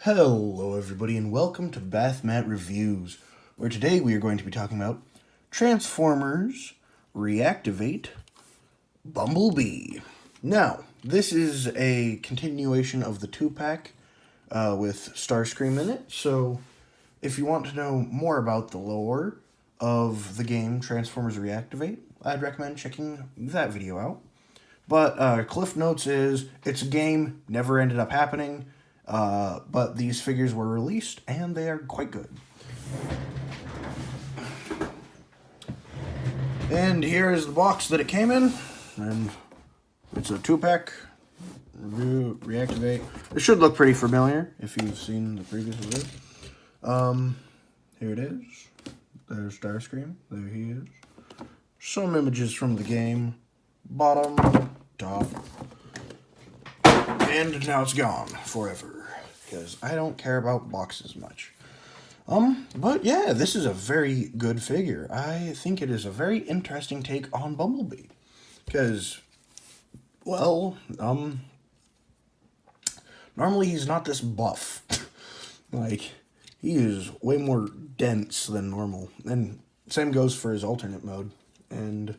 Hello everybody and welcome to Bathmat Reviews, where today we are going to be talking about Transformers Reactivate Bumblebee. Now, this is a continuation of the 2-pack with Starscream in it, so if you want to know more about the lore of the game Transformers Reactivate, I'd recommend checking that video out. But Cliff Notes is, it's a game, never ended up happening, but these figures were released, and they are quite good. And here is the box that it came in, and it's a 2-pack, Reactivate. It should look pretty familiar, if you've seen the previous video. Here it is. There's Starscream. There he is. Some images from the game. Bottom, top, and now it's gone forever, because I don't care about boxes much. But yeah, this is a very good figure. I think it is a very interesting take on Bumblebee, because, well, normally he's not this buff. Like, he is way more dense than normal, and same goes for his alternate mode, and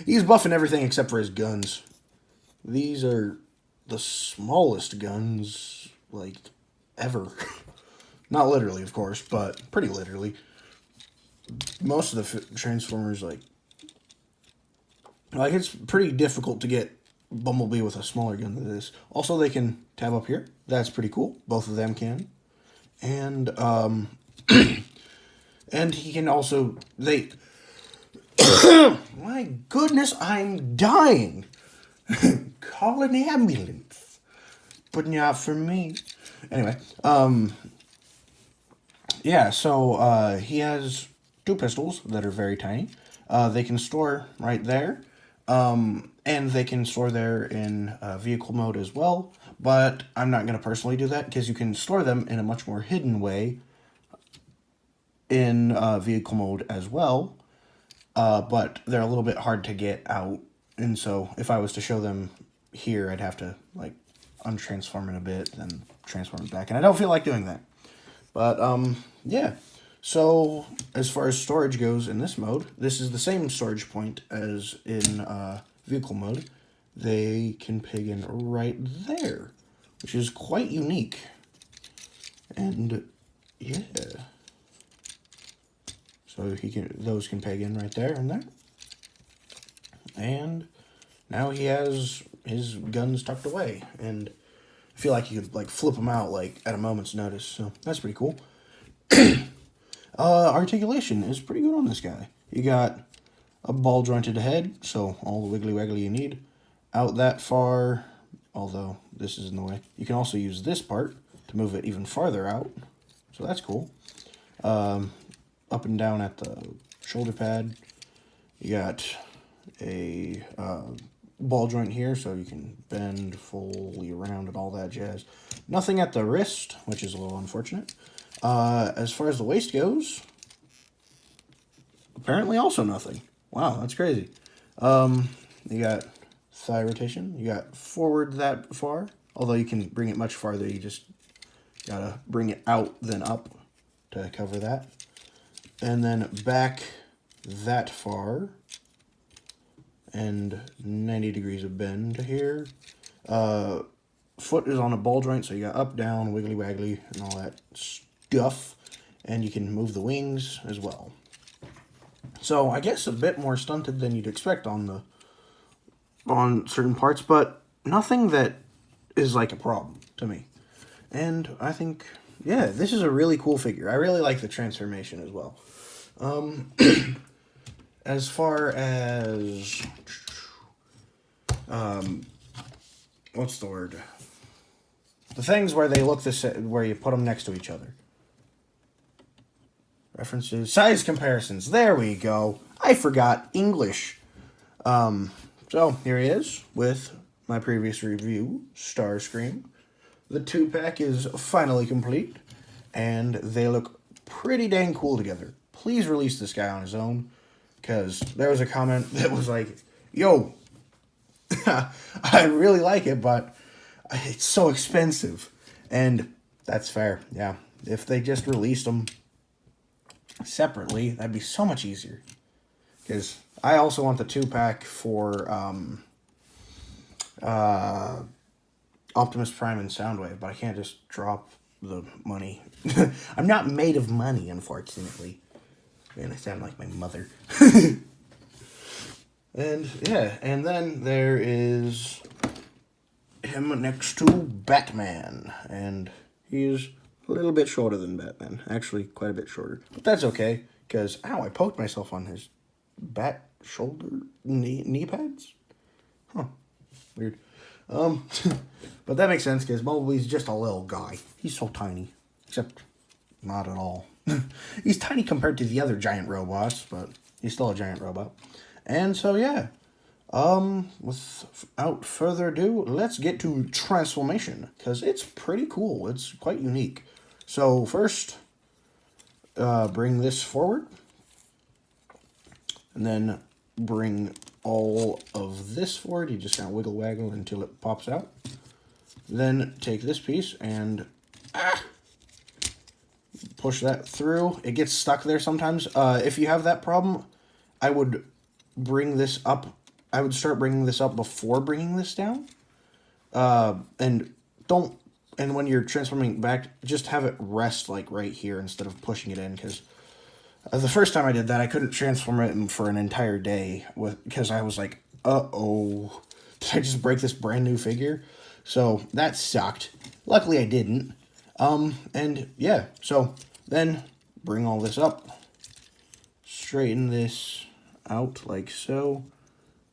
he's buffing everything except for his guns. These are the smallest guns, like, ever. Not literally, of course, but pretty literally. Most of the Transformers, like, it's pretty difficult to get Bumblebee with a smaller gun than this. Also, they can tab up here. That's pretty cool. Both of them can. And, and he can also, my goodness, I'm dying. Call an ambulance. But not for me. Anyway, yeah, so he has 2 pistols that are very tiny. They can store right there. And they can store there in vehicle mode as well. But I'm not going to personally do that, because you can store them in a much more hidden way in vehicle mode as well. But they're a little bit hard to get out, and so if I was to show them here, I'd have to, like, untransform it a bit, then transform it back, and I don't feel like doing that. But, yeah. So, as far as storage goes in this mode, this is the same storage point as in vehicle mode. They can pig in right there, which is quite unique. And, yeah. So those can peg in right there and there. And now he has his guns tucked away. And I feel like you could, like, flip them out, like, at a moment's notice. So that's pretty cool. Articulation is pretty good on this guy. You got a ball jointed head, so all the wiggly waggly you need. Out that far, although this is in the way. You can also use this part to move it even farther out. So that's cool. Up and down at the shoulder pad. You got a ball joint here, so you can bend fully around and all that jazz. Nothing at the wrist, which is a little unfortunate. As far as the waist goes, apparently also nothing. Wow, that's crazy. You got thigh rotation. You got forward that far, although you can bring it much farther. You just gotta bring it out then up to cover that. And then back that far, and 90 degrees of bend here. Foot is on a ball joint, so you got up, down, wiggly waggly, and all that stuff. And you can move the wings as well. So I guess a bit more stunted than you'd expect on certain parts, but nothing that is like a problem to me. And I think, yeah, this is a really cool figure. I really like the transformation as well. As far as, what's the word? The things where they look where you put them next to each other. References, size comparisons. There we go. I forgot English. So here he is with my previous review, Starscream. The 2-pack is finally complete, and they look pretty dang cool together. Please release this guy on his own, because there was a comment that was like, yo, I really like it, but it's so expensive. And That's fair, yeah. If they just released them separately, that'd be so much easier. Because I also want the 2-pack for Optimus Prime and Soundwave, but I can't just drop the money. I'm not made of money, unfortunately. Man, I sound like my mother. And yeah, and then there is him next to Batman, and he's a little bit shorter than Batman. Actually, quite a bit shorter. But that's okay, because, ow, I poked myself on his bat shoulder knee pads? Huh. Weird. But that makes sense, because Bumblebee's just a little guy. He's so tiny. Except, not at all. He's tiny compared to the other giant robots, but he's still a giant robot. And so, yeah. Without further ado, let's get to transformation, because it's pretty cool. It's quite unique. So, first, bring this forward. And then bring all of this forward. You just kind of wiggle waggle until it pops out. Then take this piece and push that through. It gets stuck there sometimes. If you have that problem, I would bring this up. I would start bringing this up before bringing this down. And when you're transforming back, just have it rest like right here instead of pushing it in, because the first time I did that, I couldn't transform it for an entire day because I was like, uh-oh, did I just break this brand new figure? So that sucked. Luckily, I didn't. And yeah, so then bring all this up, straighten this out like so,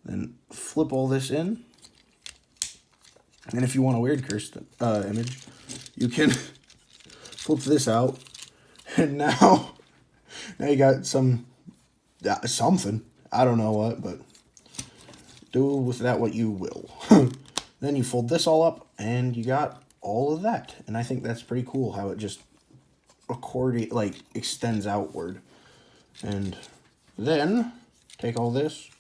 then flip all this in. And if you want a weird cursed image, you can flip this out, and now you got something. I don't know what, but do with that what you will. Then you fold this all up, and you got all of that. And I think that's pretty cool how it just extends outward. And then take all this,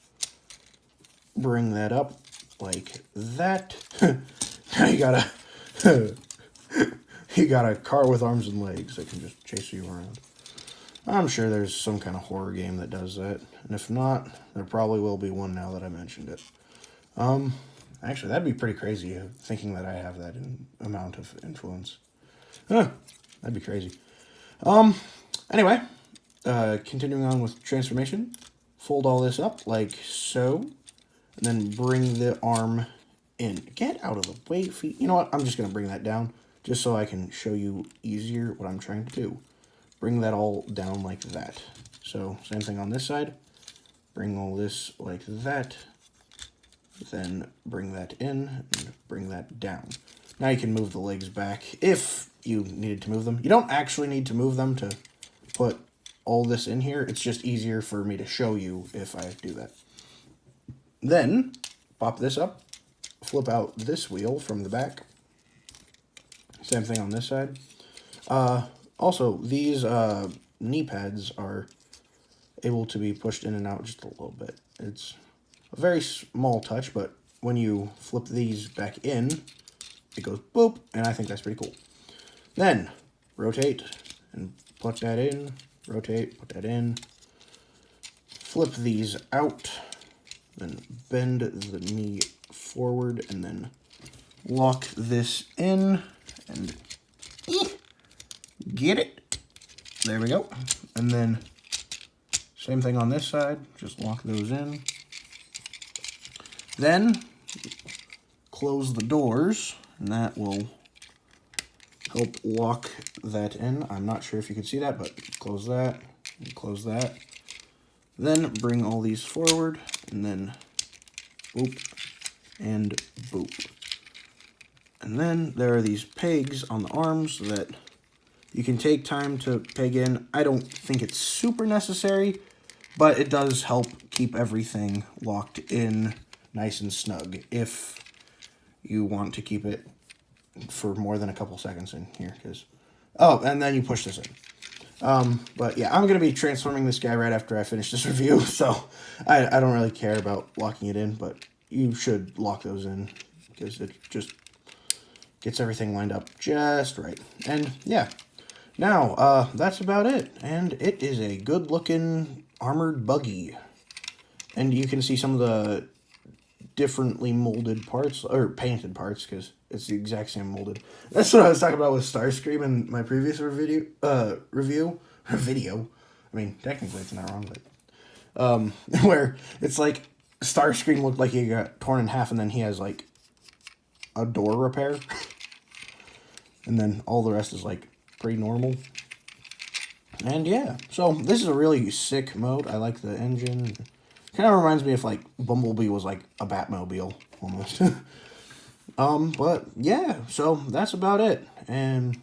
bring that up like that. Now you got a car with arms and legs that can just chase you around. I'm sure there's some kind of horror game that does that, and if not, there probably will be one now that I mentioned it. Actually, that'd be pretty crazy, thinking that I have that amount of influence. That'd be crazy. Anyway, continuing on with transformation, fold all this up like so, and then bring the arm in. Get out of the way, feet. You know what? I'm just going to bring that down, just so I can show you easier what I'm trying to do. Bring that all down like that. So, same thing on this side. Bring all this like that. Then bring that in and bring that down. Now you can move the legs back if you needed to move them. You don't actually need to move them to put all this in here. It's just easier for me to show you if I do that. Then, pop this up. Flip out this wheel from the back. Same thing on this side. Also, these knee pads are able to be pushed in and out just a little bit. It's a very small touch, but when you flip these back in, it goes boop, and I think that's pretty cool. Then, rotate and put that in. Rotate, put that in. Flip these out. Then bend the knee forward, and then lock this in, and get it. There we go. And then same thing on this side. Just lock those in. Then close the doors, and that will help lock that in. I'm not sure if you can see that, but close that and close that. Then bring all these forward, and then boop and boop. And then there are these pegs on the arms that you can take time to peg in. I don't think it's super necessary, but it does help keep everything locked in nice and snug if you want to keep it for more than a couple seconds in here. And then you push this in. But yeah, I'm going to be transforming this guy right after I finish this review, so I don't really care about locking it in, but you should lock those in, because it's just Gets everything lined up just right. And yeah, now that's about it. And it is a good looking armored buggy. And you can see some of the differently molded parts, or painted parts, because it's the exact same molded. That's what I was talking about with Starscream in my previous review. I mean, technically it's not wrong, but where it's like Starscream looked like he got torn in half, and then he has like a door repair, and then all the rest is like pretty normal. And yeah, so this is a really sick mode. I like the engine. Kind of reminds me if like Bumblebee was like a Batmobile almost. But yeah, so that's about it. And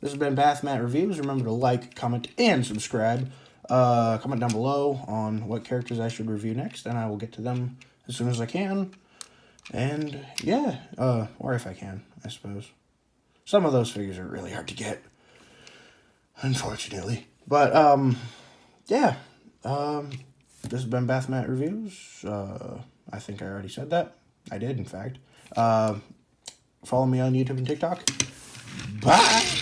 this has been Bath Mat Reviews. Remember to like, comment, and subscribe. Comment down below on what characters I should review next, and I will get to them as soon as I can. And yeah, or if I can, I suppose. Some of those figures are really hard to get, unfortunately. But yeah, this has been Bath Mat Reviews. I think I already said that. I did, in fact. Follow me on YouTube and TikTok. Bye!